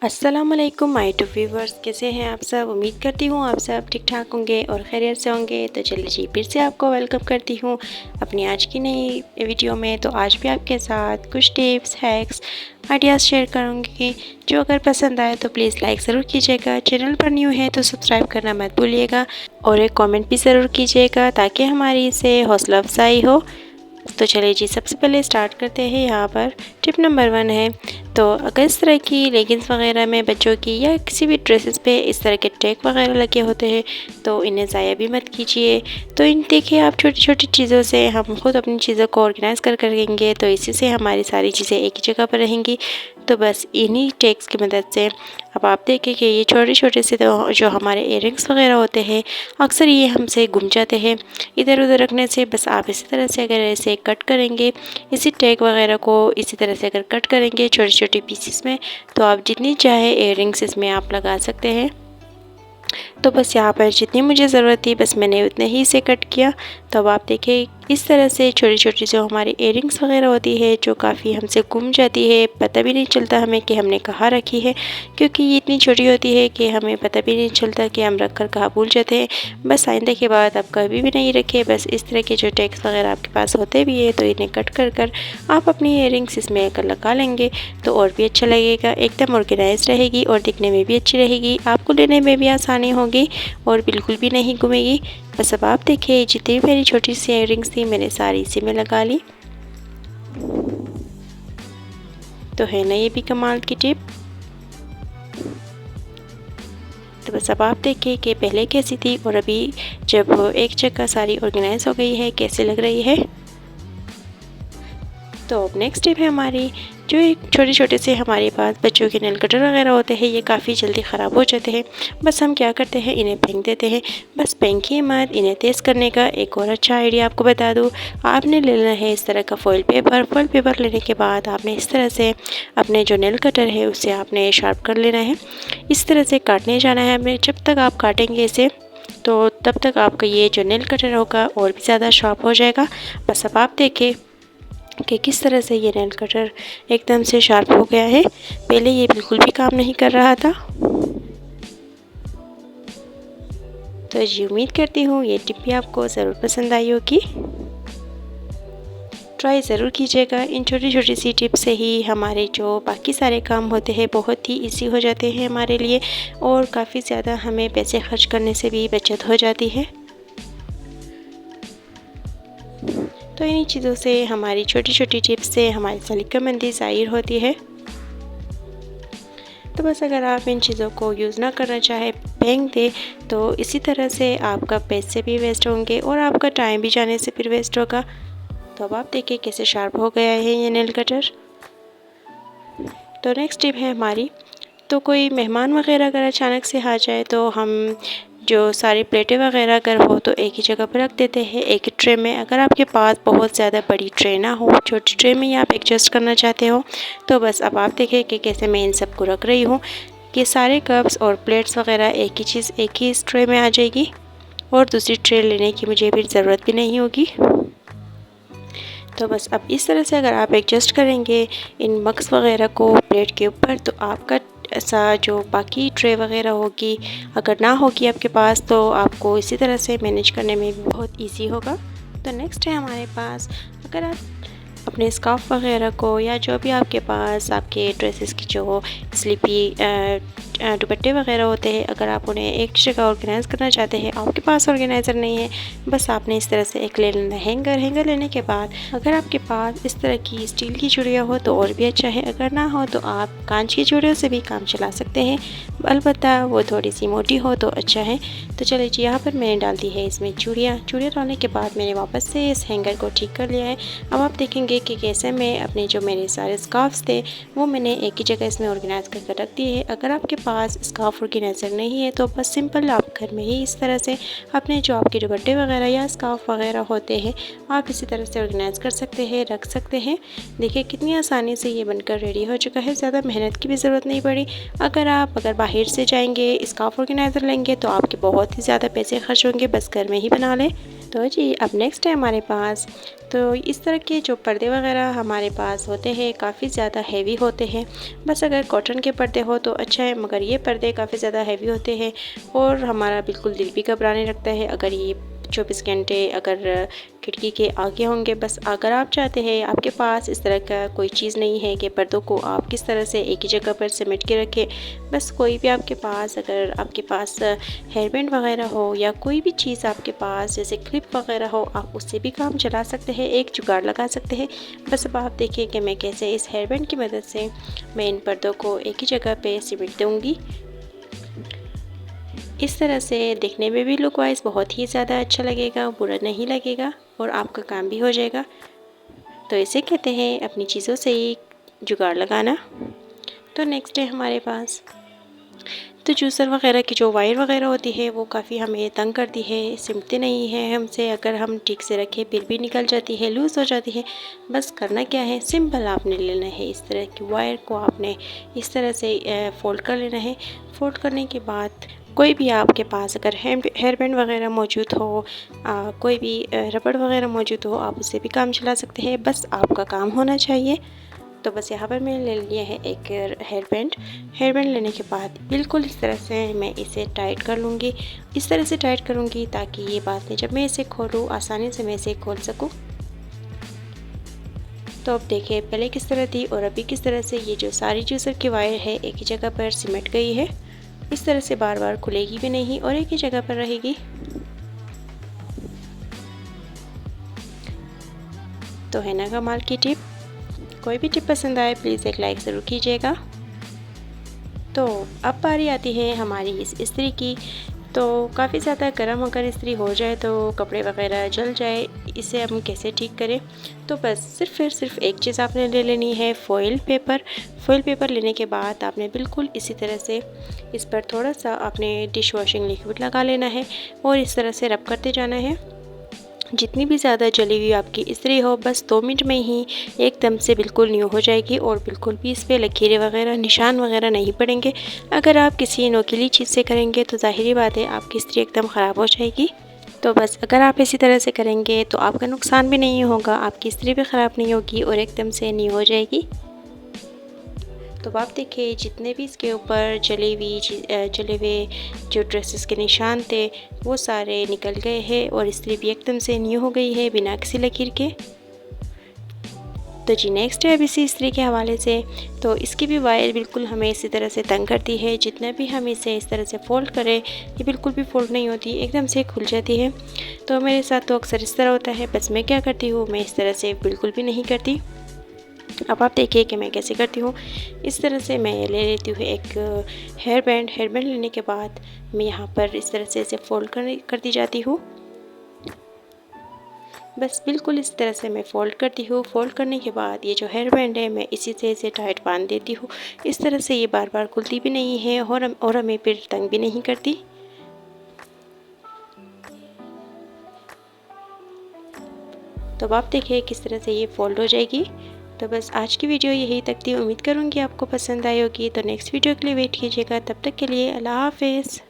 अस्सलामुअलैकुम my to viewers, कैसे हैं आप सब। उम्मीद करती हूँ आप सब ठीक ठाक होंगे और खैरियत से होंगे। तो चलिए जी, फिर से आपको वेलकम करती हूँ अपनी आज की नई वीडियो में। तो आज भी आपके साथ कुछ टिप्स, हैक्स, आइडियाज़ शेयर करूँगी जो अगर पसंद आए तो प्लीज़ लाइक ज़रूर कीजिएगा। चैनल पर न्यू है तो सब्सक्राइब करना मत भूलिएगा और एक कमेंट भी ज़रूर कीजिएगा ताकि हमारी इससे हौसला अफजाई हो। तो चलिए जी, सबसे पहले स्टार्ट करते हैं। यहाँ पर टिप नंबर 1 है, तो अगर इस तरह की लेगिंग्स वगैरह में बच्चों की या किसी भी ड्रेसेस पे इस तरह के टैग वगैरह लगे होते हैं तो इन्हें ज़ाया भी मत कीजिए। तो इन देखिए, आप छोटी छोटी चीज़ों से हम खुद अपनी चीज़ों को ऑर्गेनाइज़ कर करेंगे तो इसी से हमारी सारी चीज़ें एक ही जगह पर रहेंगी। तो बस इन्हीं टैग्स की मदद से अब आप देखें कि ये छोटे छोटे से तो जो हमारे इयररिंग्स वगैरह होते हैं अक्सर ये हमसे गुम जाते हैं इधर उधर रखने से। बस आप इसी तरह से अगर ऐसे कट करेंगे, इसी टैग वगैरह को इसी तरह से अगर कट करेंगे छोटे छोटे पीसेस में, तो आप जितनी चाहे इयररिंग्स इसमें आप लगा सकते हैं। तो बस यहाँ पर जितनी मुझे ज़रूरत थी बस मैंने उतने ही इसे कट किया। तो अब आप देखें इस तरह से छोटी छोटी जो हमारी इयररिंग्स वगैरह होती है जो काफ़ी हमसे गुम जाती है, पता भी नहीं चलता हमें कि हमने कहाँ रखी है, क्योंकि ये इतनी छोटी होती है कि हमें पता भी नहीं चलता कि हम रख कर कहाँ भूल जाते हैं। बस आइंदा के बाद आप कभी भी नहीं रखें। बस इस तरह के जो टैग्स वगैरह आपके पास होते भी है तो इन्हें कट कर आप अपनी इयररिंग्स इसमें अगर लगा लेंगे तो और भी अच्छा लगेगा, एकदम ऑर्गेनाइज रहेगी और दिखने में भी अच्छी रहेगी, आपको लेने में भी आसानी होगी और बिल्कुल भी नहीं घूमेगी। बस अब आप देखिए, जितनी मेरी छोटी सी इयररिंग्स थी मैंने सारी इसी में लगा ली। तो है ना ये भी कमाल की टिप। तो बस अब आप देखिए कि पहले कैसी थी और अभी जब एक जगह सारी ऑर्गेनाइज हो गई है कैसे लग रही है। तो अब नेक्स्ट टिप है हमारी, जो एक छोटे छोटे से हमारे पास बच्चों के नेल कटर वगैरह होते हैं ये काफ़ी जल्दी ख़राब हो जाते हैं। बस हम क्या करते हैं, इन्हें फेंक देते हैं। बस फेंकिए मत, इन्हें तेज़ करने का एक और अच्छा आइडिया आपको बता दूँ। आपने लेना है इस तरह का फॉइल पेपर लेने के बाद आपने इस तरह से अपने जो नेल कटर है उसे आपने शार्प कर लेना है। इस तरह से काटने जाना है हमें। जब तक आप काटेंगे इसे तो तब तक आपका ये जो नेल कटर होगा और भी ज़्यादा शार्प हो जाएगा। बस अब आप देखें कि किस तरह से ये नेल कटर एकदम से शार्प हो गया है। पहले ये बिल्कुल भी काम नहीं कर रहा था। तो जी, उम्मीद करती हूँ ये टिप भी आपको ज़रूर पसंद आई होगी। ट्राई ज़रूर कीजिएगा। इन छोटी छोटी सी टिप से ही हमारे जो बाकी सारे काम होते हैं बहुत ही ईजी हो जाते हैं हमारे लिए और काफ़ी ज़्यादा हमें पैसे खर्च करने से भी बचत हो जाती है। तो इन्हीं चीज़ों से हमारी छोटी छोटी टिप्स से हमारी सलीकामंदी ज़ाहिर होती है। तो बस अगर आप इन चीज़ों को यूज़ ना करना चाहे, फेंक दें, तो इसी तरह से आपका पैसे भी वेस्ट होंगे और आपका टाइम भी जाने से फिर वेस्ट होगा। तो अब आप देखिए कैसे शार्प हो गया है ये नेल कटर। तो नेक्स्ट टिप है हमारी, तो कोई मेहमान वगैरह अगर अचानक से आ जाए तो हम जो सारी प्लेटें वगैरह अगर हो तो एक ही जगह पर रख देते हैं, एक ही ट्रे में। अगर आपके पास बहुत ज़्यादा बड़ी ट्रे ना हो, छोटी ट्रे में ही आप एडजस्ट करना चाहते हो, तो बस अब आप देखें कि कैसे मैं इन सबको रख रही हूँ। कि सारे कप्स और प्लेट्स वगैरह एक ही चीज़ एक ही इस ट्रे में आ जाएगी और दूसरी ट्रे लेने की मुझे फिर ज़रूरत भी नहीं होगी। तो बस अब इस तरह से अगर आप एडजस्ट करेंगे इन मग्स वगैरह को प्लेट के ऊपर तो आपका ऐसा जो बाकी ट्रे वगैरह होगी, अगर ना होगी आपके पास, तो आपको इसी तरह से मैनेज करने में भी बहुत इजी होगा। तो नेक्स्ट है हमारे पास, अगर आप अपने स्कार्फ वगैरह को या जो भी आपके पास आपके ड्रेसेस की जो स्लीपी दुपट्टे वगैरह होते हैं, अगर आप उन्हें एक जगह ऑर्गेनाइज़ करना चाहते हैं, आपके पास ऑर्गेनाइज़र नहीं है, बस आपने इस तरह से एक ले लेना हैंगर लेने के बाद अगर आपके पास इस तरह की स्टील की चूड़ियाँ हो तो और भी अच्छा है, अगर ना हो तो आप कांच की चूड़ियों से भी काम चला सकते हैं, अलबत्ता वो थोड़ी सी मोटी हो तो अच्छा है। तो चलिए जी, यहाँ पर मैंने डाल दी है इसमें चूड़ियाँ डालने के बाद मैंने वापस से इस हैंगर को ठीक कर लिया है। अब आप देखेंगे कि कैसे मैं अपने जो मेरे सारे स्कार्फ्स थे वो मैंने एक ही जगह इसमें ऑर्गेनाइज़ करके रख दिए है। अगर आपके पास स्कार्फ ऑर्गेनाइज़र नहीं है तो बस सिंपल आप घर में ही इस तरह से अपने जो आपके दुपट्टे वगैरह या स्कार्फ वगैरह होते हैं आप इसी तरह से ऑर्गेनाइज़ कर सकते हैं, रख सकते हैं। देखिए कितनी आसानी से ये बनकर रेडी हो चुका है, ज़्यादा मेहनत की भी ज़रूरत नहीं पड़ी। अगर बाहर से जाएंगे स्कार्फ ऑर्गेनाइज़र लेंगे तो आपके बहुत ही ज़्यादा पैसे खर्च होंगे, बस घर में ही बना लें। तो जी अब नेक्स्ट है हमारे पास, तो इस तरह के जो पर्दे वगैरह हमारे पास होते हैं काफ़ी ज़्यादा हैवी होते हैं। बस अगर कॉटन के पर्दे हो तो अच्छा है, मगर ये पर्दे काफ़ी ज़्यादा हैवी होते हैं और हमारा बिल्कुल दिल भी घबराने लगता है अगर ये 24 घंटे अगर खिड़की के आगे होंगे। बस अगर आप चाहते हैं, आपके पास इस तरह का कोई चीज़ नहीं है कि पर्दों को आप किस तरह से एक ही जगह पर समेट के रखें, बस कोई भी आपके पास, अगर आपके पास हेयर बैंड वगैरह हो या कोई भी चीज़ आपके पास जैसे क्लिप वगैरह हो, आप उससे भी काम चला सकते हैं, एक जुगाड़ लगा सकते हैं। बस अब आप देखिए कि मैं कैसे इस हेयर बैंड की मदद से मैं इन पर्दों को एक ही जगह पे सिमट दूँगी। इस तरह से देखने में भी लुक वाइज बहुत ही ज़्यादा अच्छा लगेगा, बुरा नहीं लगेगा और आपका काम भी हो जाएगा। तो इसे कहते हैं अपनी चीज़ों से ही जुगाड़ लगाना। तो नेक्स्ट है हमारे पास, तो जूसर वगैरह की जो वायर वगैरह होती है वो काफ़ी हमें तंग करती है, सिमटती नहीं है हमसे, अगर हम ठीक से रखें फिर भी निकल जाती है, लूज़ हो जाती है। बस करना क्या है, सिंपल आपने लेना है, इस तरह की वायर को आपने इस तरह से फोल्ड कर लेना है। फोल्ड करने के बाद कोई भी आपके पास अगर हेयर बैंड वगैरह मौजूद हो, कोई भी रबड़ वगैरह मौजूद हो, आप उससे भी काम चला सकते हैं, बस आपका काम होना चाहिए। तो बस यहाँ पर मैंने ले लिया है एक हेयर बैंड लेने के बाद बिल्कुल इस तरह से मैं इसे टाइट कर लूँगी। इस तरह से टाइट करूँगी ताकि ये बाद में जब मैं इसे खोलूँ आसानी से मैं इसे खोल सकूँ। तो अब देखिए पहले किस तरह थी और अभी किस तरह से ये जो सारी जूसर की वायर है एक ही जगह पर सिमट गई है। इस तरह से बार बार खुलेगी भी नहीं और एक ही जगह पर रहेगी। तो है ना कमाल की टिप। कोई भी टिप पसंद आए प्लीज़ एक लाइक ज़रूर कीजिएगा। तो अब बारी आती है हमारी इस इस्त्री की। तो काफ़ी ज़्यादा गर्म अगर इस्त्री हो जाए तो कपड़े वगैरह जल जाए, इसे हम कैसे ठीक करें। तो बस सिर्फ एक चीज़ आपने ले लेनी है, फॉइल पेपर लेने के बाद आपने बिल्कुल इसी तरह से इस पर थोड़ा सा आपने डिश वॉशिंग लिक्विड लगा लेना है और इस तरह से रब करते जाना है। जितनी भी ज़्यादा जली हुई आपकी इस्त्री हो, बस 2 मिनट में ही एकदम से बिल्कुल न्यू हो जाएगी और बिल्कुल भी इस पर लकीरें वगैरह निशान वगैरह नहीं पड़ेंगे। अगर आप किसी नोकीली चीज़ से करेंगे तो ज़ाहिरी बात है आपकी इस्त्री एकदम ख़राब हो जाएगी। तो बस अगर आप इसी तरह से करेंगे तो आपका नुकसान भी नहीं होगा, आपकी इस्त्री भी ख़राब नहीं होगी और एकदम से न्यू हो जाएगी। तो आप देखिए जितने भी इसके ऊपर जले हुए जो ड्रेसेस के निशान थे वो सारे निकल गए हैं और इस्त्री भी एकदम से न्यू हो गई है बिना किसी लकीर के। तो जी नेक्स्ट है अब इसी इस्त्री के हवाले से, तो इसकी भी वायर बिल्कुल हमें इसी तरह से तंग करती है। जितना भी हम इसे इस तरह से फ़ोल्ड करें ये बिल्कुल भी फ़ोल्ड नहीं होती, एकदम से खुल जाती है। तो मेरे साथ तो अक्सर इस तरह होता है, बस मैं क्या करती हूँ, मैं इस तरह से बिल्कुल भी नहीं करती। अब आप देखिए कि मैं कैसे करती हूँ। इस तरह से मैं ले लेती हूँ एक हेयर बैंड लेने के बाद मैं यहाँ पर इस तरह से इसे फोल्ड करती जाती हूँ। बस बिल्कुल इस तरह से मैं फ़ोल्ड करती हूँ। फ़ोल्ड करने के बाद ये जो हेयर बैंड है मैं इसी से इसे टाइट बांध देती हूँ। इस तरह से ये बार बार खुलती भी नहीं है और हमें फिर तंग भी नहीं करती। तो अब आप देखिए किस तरह से ये फ़ोल्ड हो जाएगी। तो बस आज की वीडियो यही तक थी, उम्मीद करूँगी आपको पसंद आई होगी। तो नेक्स्ट वीडियो के लिए वेट कीजिएगा, तब तक के लिए अल्लाह हाफ़िज़।